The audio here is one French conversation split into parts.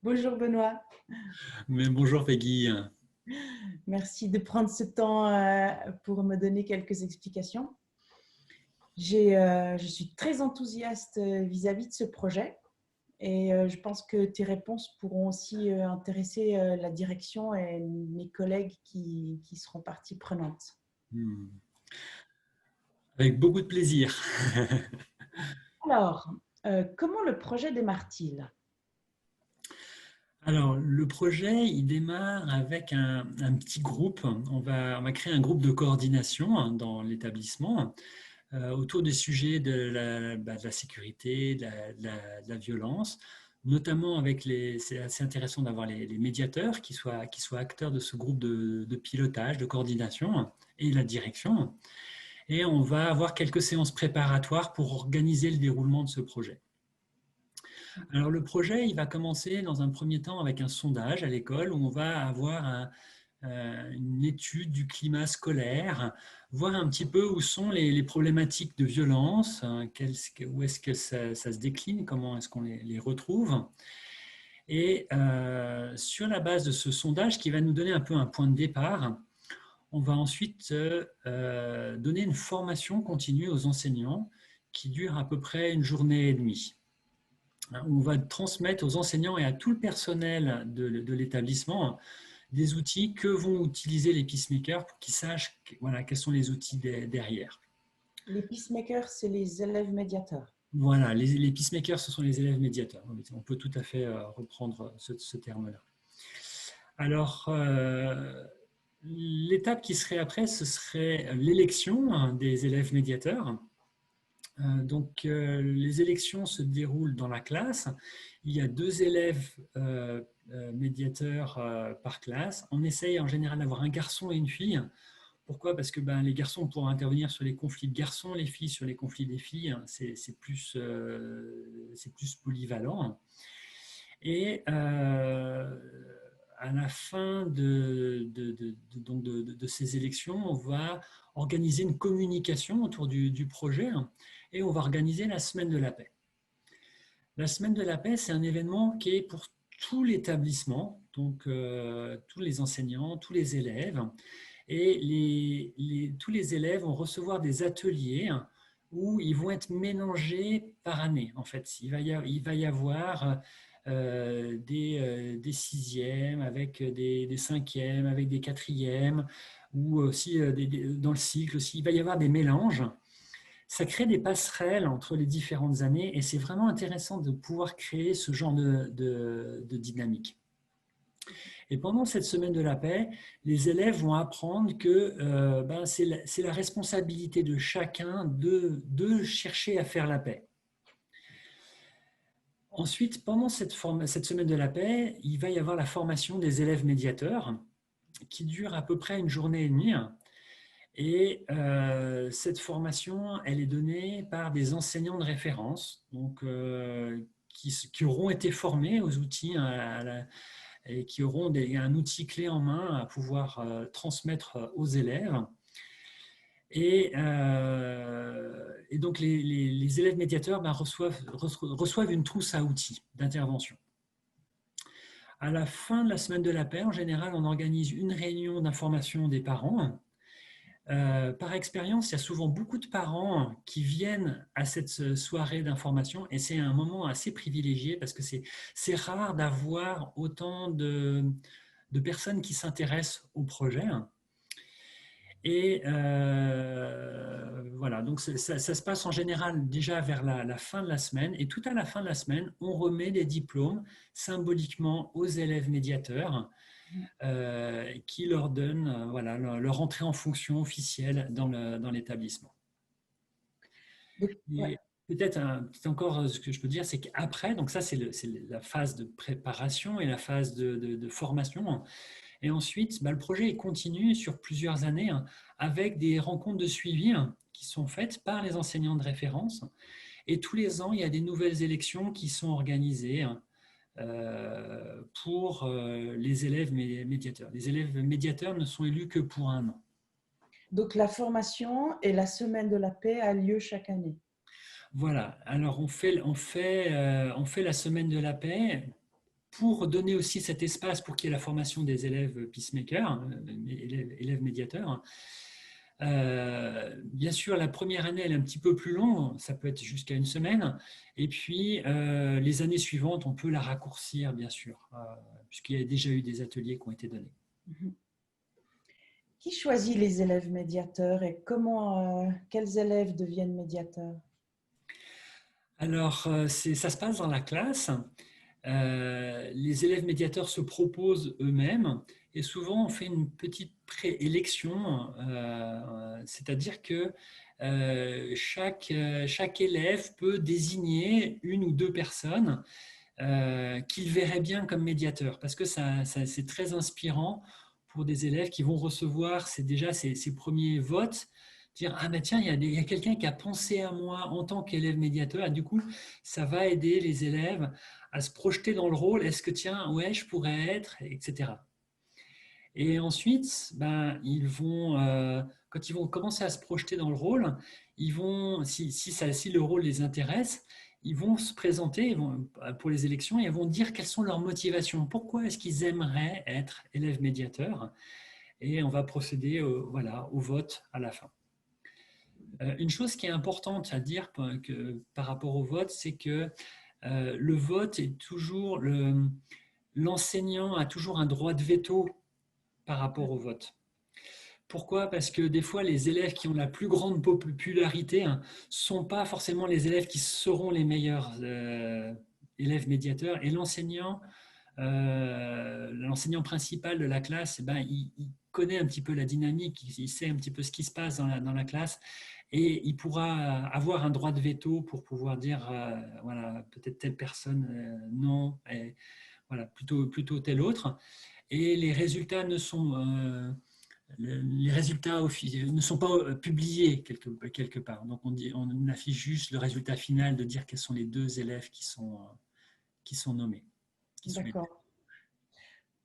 Bonjour Benoît, Mais bonjour Peggy. merci de prendre ce temps pour me donner quelques explications. Je suis très enthousiaste vis-à-vis de ce projet et je pense que tes réponses pourront aussi intéresser la direction et mes collègues qui seront partie prenante. Hmm. Avec beaucoup de plaisir. Alors, comment le projet démarre-t-il? Alors, le projet, il démarre avec un petit groupe. On va créer un groupe de coordination dans l'établissement autour des sujets de la sécurité, de la violence, notamment avec les. C'est assez intéressant d'avoir les médiateurs qui soient acteurs de ce groupe de pilotage, de coordination et la direction. Et on va avoir quelques séances préparatoires pour organiser le déroulement de ce projet. Alors le projet, il va commencer dans un premier temps avec un sondage à l'école où on va avoir une étude du climat scolaire, voir un petit peu où sont les problématiques de violence, où est-ce que ça se décline, comment est-ce qu'on les retrouve. Et sur la base de ce sondage qui va nous donner un peu un point de départ, on va ensuite donner une formation continue aux enseignants qui dure à peu près une journée et demie. On va transmettre aux enseignants et à tout le personnel de l'établissement des outils que vont utiliser les peacemakers pour qu'ils sachent voilà, quels sont les outils derrière. Les peacemakers, c'est les élèves médiateurs. Voilà, les peacemakers, ce sont les élèves médiateurs. On peut tout à fait reprendre ce terme-là. Alors, l'étape qui serait après, ce serait l'élection des élèves médiateurs. Les élections se déroulent dans la classe. Il y a deux élèves médiateurs par classe. On essaye en général d'avoir un garçon et une fille. Pourquoi? Parce que les garçons pourront intervenir sur les conflits de garçons, les filles sur les conflits des filles. C'est plus polyvalent. Et à la fin de ces élections, on va organiser une communication autour du projet et on va organiser la semaine de la paix. La semaine de la paix, c'est un événement qui est pour tout l'établissement, donc tous les enseignants, tous les élèves. Et tous les élèves vont recevoir des ateliers où ils vont être mélangés par année. En fait, il va y avoir des sixièmes avec des cinquièmes, avec des quatrièmes, ou aussi dans le cycle aussi. Il va y avoir des mélanges. Ça crée des passerelles entre les différentes années et c'est vraiment intéressant de pouvoir créer ce genre de dynamique. Et pendant cette semaine de la paix, les élèves vont apprendre que c'est la responsabilité de chacun de chercher à faire la paix. Ensuite, pendant cette semaine de la paix, il va y avoir la formation des élèves médiateurs qui dure à peu près une journée et demie. Et cette formation, elle est donnée par des enseignants de référence, donc qui auront été formés aux outils et qui auront un outil clé en main à pouvoir transmettre aux élèves. Et donc les élèves médiateurs reçoivent une trousse à outils d'intervention. À la fin de la semaine de la paix, en général, on organise une réunion d'information des parents. Par expérience, il y a souvent beaucoup de parents qui viennent à cette soirée d'information et c'est un moment assez privilégié parce que c'est rare d'avoir autant de personnes qui s'intéressent au projet. Et voilà, donc ça se passe en général déjà vers la fin de la semaine et tout à la fin de la semaine, on remet des diplômes symboliquement aux élèves médiateurs qui leur donne voilà, leur entrée en fonction officielle dans l'établissement. Ouais. Et peut-être encore ce que je peux dire, c'est qu'après, donc ça c'est la phase de préparation et la phase de formation. Et ensuite, le projet continue sur plusieurs années avec des rencontres de suivi qui sont faites par les enseignants de référence. Et tous les ans, il y a des nouvelles élections qui sont organisées pour les élèves médiateurs. Les élèves médiateurs ne sont élus que pour un an. Donc la formation et la semaine de la paix a lieu chaque année. Voilà, alors on fait la semaine de la paix pour donner aussi cet espace pour qu'il y ait la formation des élèves peacemakers, élèves médiateurs. Bien sûr, la première année, elle est un petit peu plus longue, ça peut être jusqu'à une semaine. Et puis, les années suivantes, on peut la raccourcir, bien sûr, puisqu'il y a déjà eu des ateliers qui ont été donnés. Mhm. Qui choisit les élèves médiateurs et comment, quels élèves deviennent médiateurs? Alors, ça se passe dans la classe. Les élèves médiateurs se proposent eux-mêmes et souvent on fait une petite préélection, c'est-à-dire que chaque élève peut désigner une ou deux personnes qu'il verrait bien comme médiateur, parce que c'est très inspirant pour des élèves qui vont recevoir déjà ces premiers votes, dire ah ben tiens, il y a quelqu'un qui a pensé à moi en tant qu'élève médiateur, et du coup ça va aider les élèves à se projeter dans le rôle, est-ce que tiens, ouais, je pourrais être, etc. Et ensuite, ben, quand ils vont commencer à se projeter dans le rôle, si le rôle les intéresse, ils vont se présenter pour les élections et ils vont dire quelles sont leurs motivations. Pourquoi est-ce qu'ils aimeraient être élèves médiateurs? Et on va procéder voilà, au vote à la fin. Une chose qui est importante à dire par rapport au vote, c'est que le vote est toujours l'enseignant a toujours un droit de veto par rapport au vote. Pourquoi? Parce que des fois, les élèves qui ont la plus grande popularité ne sont pas forcément les élèves qui seront les meilleurs élèves médiateurs. Et l'enseignant principal de la classe, eh ben, il connaît un petit peu la dynamique, il sait un petit peu ce qui se passe dans la classe et il pourra avoir un droit de veto pour pouvoir dire voilà, peut-être telle personne non, et voilà, plutôt telle autre. Et les résultats ne sont pas publiés quelque part. Donc on affiche juste le résultat final de dire quels sont les deux élèves qui sont nommés. D'accord.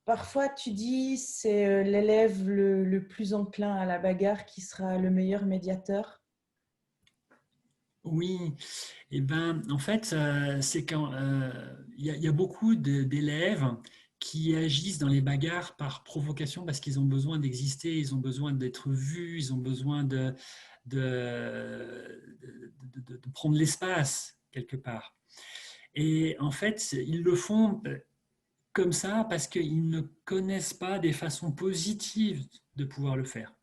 Parfois, tu dis c'est l'élève le plus enclin à la bagarre qui sera le meilleur médiateur. Oui, et ben, en fait, c'est quand il y a beaucoup d'élèves qui agissent dans les bagarres par provocation parce qu'ils ont besoin d'exister, ils ont besoin d'être vus, ils ont besoin de prendre l'espace quelque part. Et en fait, ils le font comme ça parce qu'ils ne connaissent pas des façons positives de pouvoir le faire.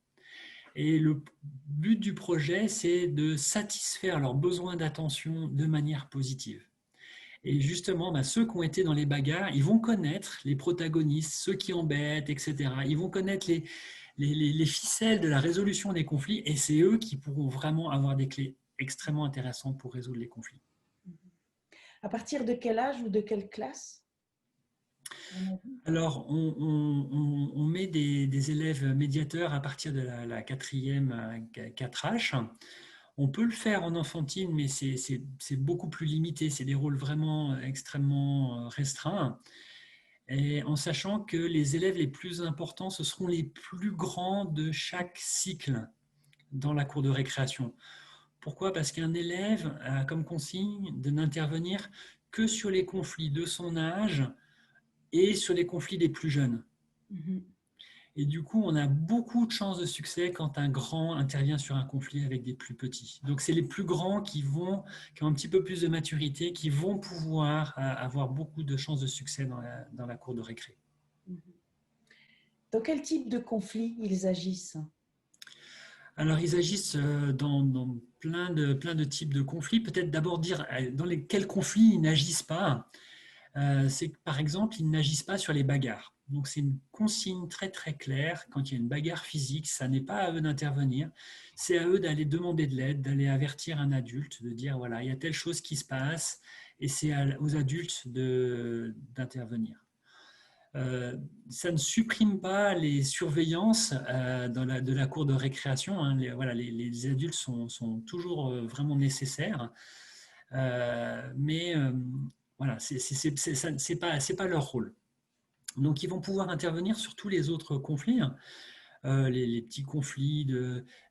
Et le but du projet, c'est de satisfaire leurs besoins d'attention de manière positive. Et justement, ben, ceux qui ont été dans les bagarres, ils vont connaître les protagonistes, ceux qui embêtent, etc. Ils vont connaître les ficelles de la résolution des conflits et c'est eux qui pourront vraiment avoir des clés extrêmement intéressantes pour résoudre les conflits. À partir de quel âge ou de quelle classe? Alors, on met des élèves médiateurs à partir de la quatrième 4H. On peut le faire en enfantine, mais c'est beaucoup plus limité. C'est des rôles vraiment extrêmement restreints. Et en sachant que les élèves les plus importants, ce seront les plus grands de chaque cycle dans la cour de récréation. Pourquoi? Parce qu'un élève a comme consigne de n'intervenir que sur les conflits de son âge et sur les conflits des plus jeunes. Et du coup, on a beaucoup de chances de succès quand un grand intervient sur un conflit avec des plus petits. Donc, c'est les plus grands qui ont un petit peu plus de maturité, qui vont pouvoir avoir beaucoup de chances de succès dans la cour de récré. Dans quel type de conflit ils agissent? Alors, ils agissent dans plein de types de conflits. Peut-être d'abord dire dans quels conflits ils n'agissent pas. C'est que, par exemple, ils n'agissent pas sur les bagarres. Donc, c'est une consigne très, très claire. Quand il y a une bagarre physique, ça n'est pas à eux d'intervenir. C'est à eux d'aller demander de l'aide, d'aller avertir un adulte, de dire, voilà, il y a telle chose qui se passe, et c'est aux adultes d'intervenir. Ça ne supprime pas les surveillances de la cour de récréation. Hein. Les adultes sont toujours vraiment nécessaires. Mais voilà, c'est pas leur rôle. Donc, ils vont pouvoir intervenir sur tous les autres conflits. les petits conflits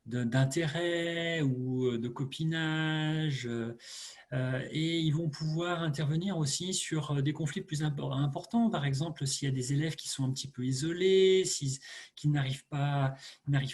d'intérêt ou de copinage. Et ils vont pouvoir intervenir aussi sur des conflits plus importants. Par exemple, s'il y a des élèves qui sont un petit peu isolés, qui n'arrivent pas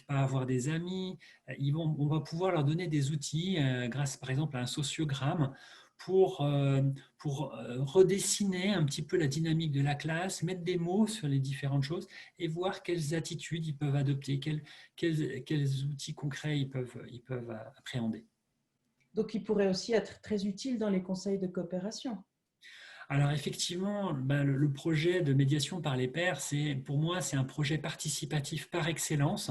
à avoir des amis, on va pouvoir leur donner des outils grâce par exemple à un sociogramme pour, euh, pour redessiner un petit peu la dynamique de la classe, mettre des mots sur les différentes choses et voir quelles attitudes ils peuvent adopter, quels outils concrets ils peuvent appréhender. Donc, il pourrait aussi être très utile dans les conseils de coopération. Alors effectivement, ben, le projet de médiation par les pairs, pour moi, c'est un projet participatif par excellence.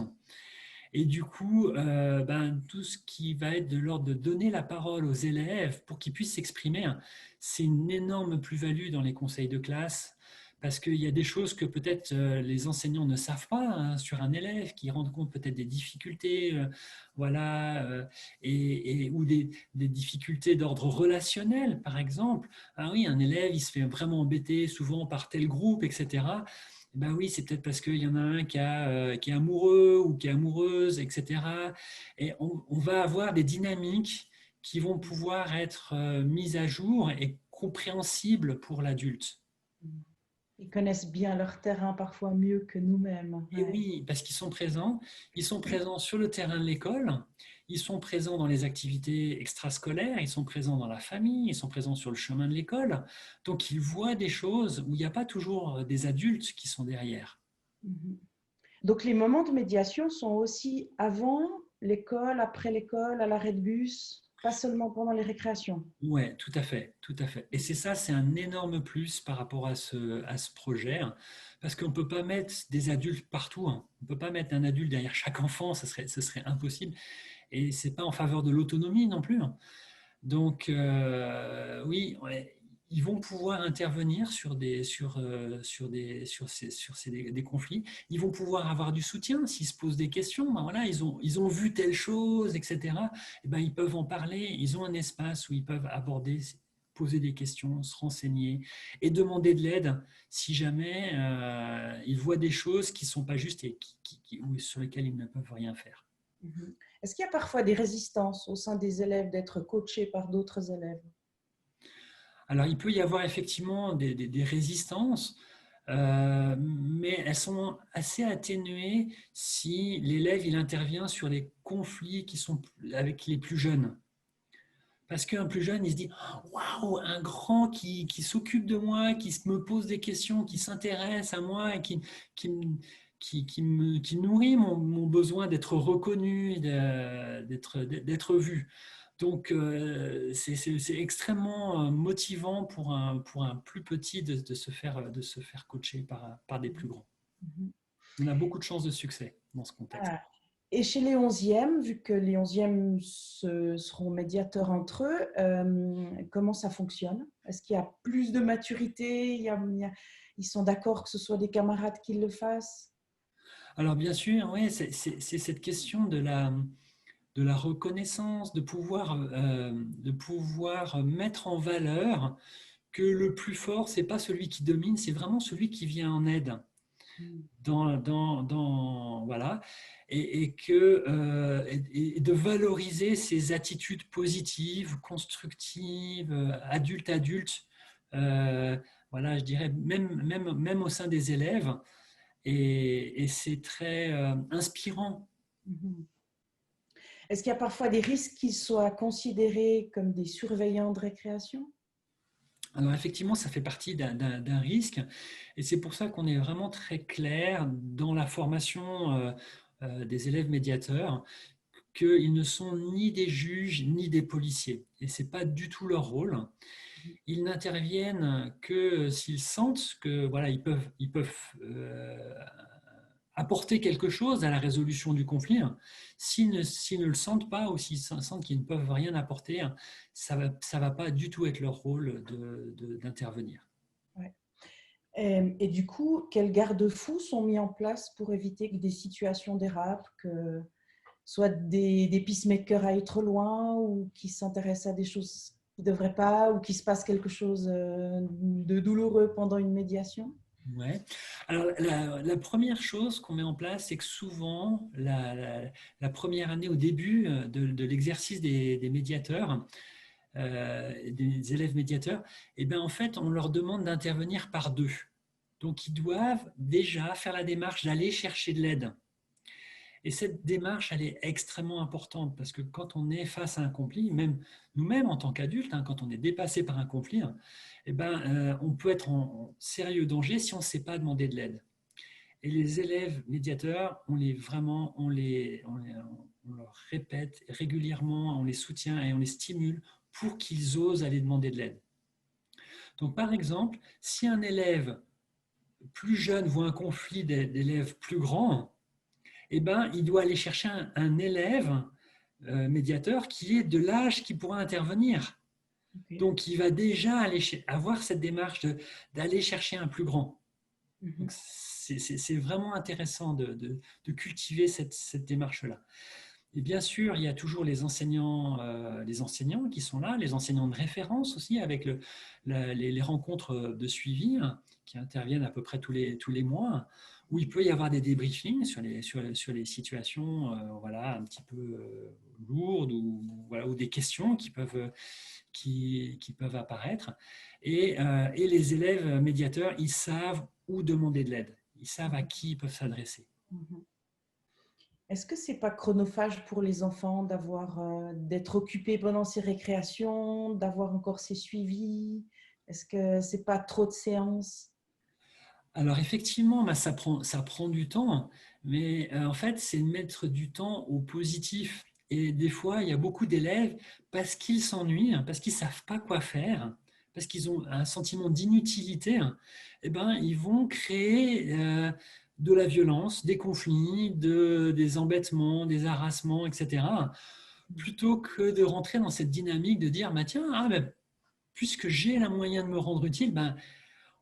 Et du coup, ben, tout ce qui va être de l'ordre de donner la parole aux élèves pour qu'ils puissent s'exprimer, hein, c'est une énorme plus-value dans les conseils de classe. Parce qu'il y a des choses que peut-être les enseignants ne savent pas, hein, sur un élève, qui rendent compte peut-être des difficultés, voilà, ou des difficultés d'ordre relationnel, par exemple. Ah oui, un élève, il se fait vraiment embêter souvent par tel groupe, etc. Ben oui, c'est peut-être parce qu'il y en a un qui est amoureux ou qui est amoureuse, etc. Et on va avoir des dynamiques qui vont pouvoir être mises à jour et compréhensibles pour l'adulte. Ils connaissent bien leur terrain parfois mieux que nous-mêmes. Et Ouais. oui, parce ils sont présents sur le terrain de l'école, ils sont présents dans les activités extrascolaires, ils sont présents dans la famille, ils sont présents sur le chemin de l'école. Donc ils voient des choses où il n'y a pas toujours des adultes qui sont derrière. Mhm. Donc, les moments de médiation sont aussi avant l'école, après l'école, à l'arrêt de bus, pas seulement pendant les récréations. Ouais, tout à fait, tout à fait. Et c'est un énorme plus par rapport à ce projet, hein, parce qu'on ne peut pas mettre des adultes partout, hein. On ne peut pas mettre un adulte derrière chaque enfant, ce serait impossible. Et c'est pas en faveur de l'autonomie non plus, hein. Donc, oui, ouais, ils vont pouvoir intervenir sur des conflits. Ils vont pouvoir avoir du soutien s'ils se posent des questions. Ben voilà, ils ont vu telle chose, etc. Et ben, ils peuvent en parler. Ils ont un espace où ils peuvent aborder, poser des questions, se renseigner et demander de l'aide si jamais ils voient des choses qui ne sont pas justes et ou sur lesquelles ils ne peuvent rien faire. Mhm. Est-ce qu'il y a parfois des résistances au sein des élèves d'être coachés par d'autres élèves? Alors, il peut y avoir effectivement des résistances, mais elles sont assez atténuées si l'élève il intervient sur les conflits qui sont avec les plus jeunes. Parce qu'un plus jeune, il se dit: waouh, un grand qui s'occupe de moi, qui me pose des questions, qui s'intéresse à moi et qui, me- qui nourrit mon besoin d'être reconnu, d'être vu. Donc, c'est extrêmement motivant pour un plus petit de se faire coacher par des plus grands. Mhm. On a beaucoup de chances de succès dans ce contexte. Ah. Et chez les 11e, vu que les 11e seront médiateurs entre eux, comment ça fonctionne? Est-ce qu'il y a plus de maturité? Ils sont d'accord que ce soit des camarades qui le fassent? Alors, bien sûr, oui, c'est cette question de la reconnaissance, de pouvoir mettre en valeur que le plus fort, c'est pas celui qui domine, c'est vraiment celui qui vient en aide. Voilà, et de valoriser ces attitudes positives, constructives, adulte, voilà, je dirais même au sein des élèves, et c'est très inspirant. Mhm. Est-ce qu'il y a parfois des risques qu'ils soient considérés comme des surveillants de récréation? Alors effectivement, ça fait partie d'un risque, et c'est pour ça qu'on est vraiment très clair dans la formation des élèves médiateurs, qu'ils ne sont ni des juges ni des policiers. Et ce n'est pas du tout leur rôle. Ils n'interviennent que s'ils sentent que voilà, ils peuvent apporter quelque chose à la résolution du conflit. S'ils ne le sentent pas ou s'ils sentent qu'ils ne peuvent rien apporter, ça va pas du tout être leur rôle d'intervenir. Ouais. Et du coup, quels garde-fous sont mis en place pour éviter que des situations dérapent, que soit des peacemakers aillent trop loin ou qui s'intéressent à des choses qui ne devraient pas ou qu'il se passe quelque chose de douloureux pendant une médiation? Ouais. Alors, la première chose qu'on met en place, c'est que souvent, la première année, au début de l'exercice des médiateurs, des élèves médiateurs, eh bien, en fait, on leur demande d'intervenir par deux. Donc, ils doivent déjà faire la démarche d'aller chercher de l'aide. Et cette démarche, elle est extrêmement importante parce que quand on est face à un conflit, même nous-mêmes en tant qu'adultes, hein, quand on est dépassé par un conflit, hein, eh ben, on peut être en sérieux danger si on ne sait pas demander de l'aide. Et les élèves médiateurs, on leur répète régulièrement, on les soutient et on les stimule pour qu'ils osent aller demander de l'aide. Donc, par exemple, si un élève plus jeune voit un conflit d'élèves plus grands, eh ben, il doit aller chercher un élève médiateur qui est de l'âge qui pourra intervenir. Ok. Donc, il va déjà avoir cette démarche d'aller chercher un plus grand. Donc, Mhm. c'est vraiment intéressant de cultiver cette démarche-là. Et bien sûr, il y a toujours les enseignants qui sont là, les enseignants de référence aussi, avec les rencontres de suivi hein, qui interviennent à peu près tous les mois, où il peut y avoir des débriefings sur les situations voilà, un petit peu lourdes ou des questions qui peuvent apparaître. Et les élèves médiateurs, ils savent où demander de l'aide, ils savent à qui ils peuvent s'adresser. Mhm. Est-ce que c'est pas chronophage pour les enfants d'avoir d'être occupés pendant ces récréations, d'avoir encore ces suivis? Est-ce que c'est pas trop de séances? Alors effectivement, bah, ça prend du temps, mais en fait, c'est de mettre du temps au positif. Et des fois, il y a beaucoup d'élèves, parce qu'ils s'ennuient, hein, parce qu'ils ne savent pas quoi faire, parce qu'ils ont un sentiment d'inutilité, hein, eh ben, ils vont créer de la violence, des conflits, des embêtements, des harassements, etc. Plutôt que de rentrer dans cette dynamique de dire, bah, tiens, ben, puisque j'ai la moyen de me rendre utile, ben,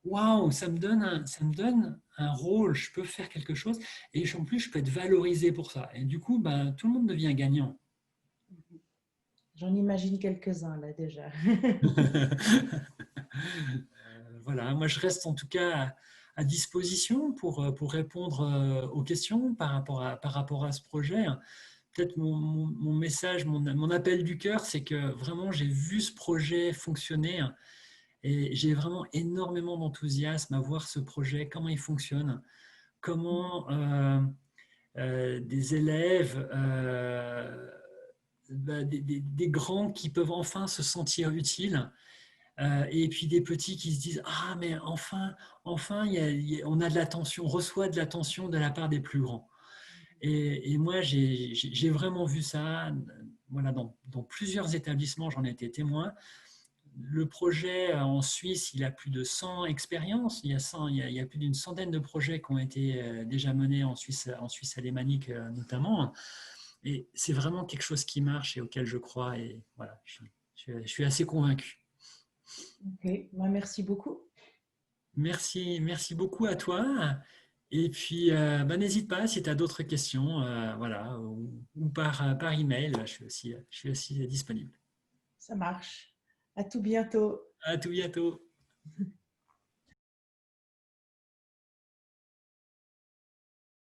waouh, ça me donne un rôle, je peux faire quelque chose et en plus je peux être valorisé pour ça. Et du coup, ben, tout le monde devient gagnant. J'en imagine quelques-uns là déjà. Voilà, moi je reste en tout cas à disposition pour répondre aux questions par rapport à ce projet. Peut-être mon message, mon appel du cœur, c'est que vraiment j'ai vu ce projet fonctionner et j'ai vraiment énormément d'enthousiasme à voir ce projet, comment il fonctionne, comment des élèves, des grands qui peuvent enfin se sentir utiles, et puis des petits qui se disent ah mais enfin on a de l'attention, on reçoit de l'attention de la part des plus grands. Et moi j'ai vraiment vu ça, voilà, dans plusieurs établissements, j'en ai été témoin. Le projet en Suisse, il a plus de 100 expériences. Il y a plus d'une centaine de projets qui ont été déjà menés en Suisse alémanique notamment. Et c'est vraiment quelque chose qui marche et auquel je crois. Et voilà, je suis assez convaincu. Ok, bah, merci beaucoup. Merci beaucoup à toi. Et puis, bah, n'hésite pas si tu as d'autres questions, voilà, ou par email, je suis aussi disponible. Ça marche. À tout bientôt. À tout bientôt.